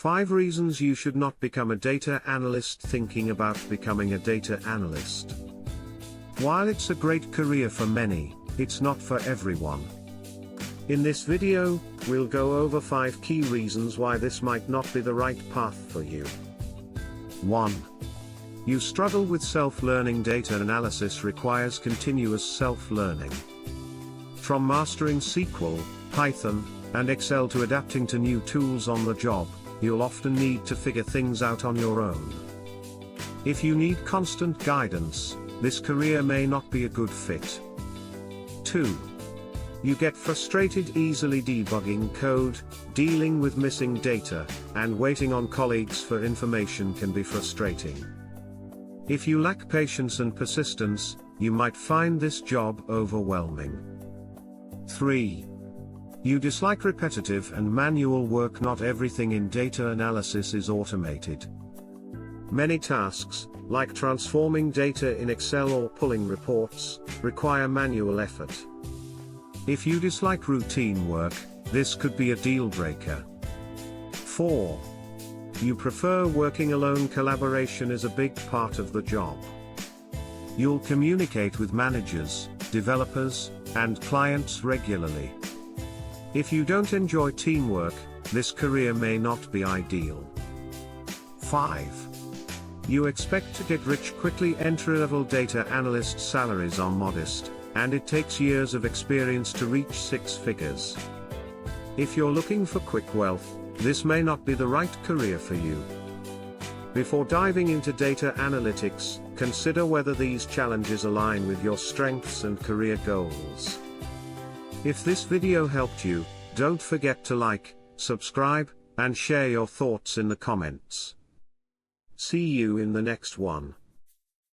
5 reasons you should not become a data analyst. Thinking about becoming a data analyst. While it's a great career for many, it's not for everyone. In this video, we'll go over 5 key reasons why this might not be the right path for you. 1. You struggle with self-learning. Data analysis requires continuous self-learning. From mastering SQL, Python, and Excel to adapting to new tools on the job, you'll often need to figure things out on your own. If you need constant guidance, this career may not be a good fit. 2. You get frustrated easily. Debugging code, dealing with missing data, and waiting on colleagues for information can be frustrating. If you lack patience and persistence, you might find this job overwhelming. 3. You dislike repetitive and manual work. Not everything in data analysis is automated. Many tasks, like transforming data in Excel or pulling reports, require manual effort. If you dislike routine work, this could be a deal breaker. 4. You prefer working alone. Collaboration is a big part of the job. You'll communicate with managers, developers, and clients regularly. If you don't enjoy teamwork, this career may not be ideal. 5. You expect to get rich quickly. Entry-level data analyst salaries are modest, and it takes years of experience to reach 6 figures. If you're looking for quick wealth, this may not be the right career for you. Before diving into data analytics, consider whether these challenges align with your strengths and career goals. If this video helped you, don't forget to like, subscribe, and share your thoughts in the comments. See you in the next one.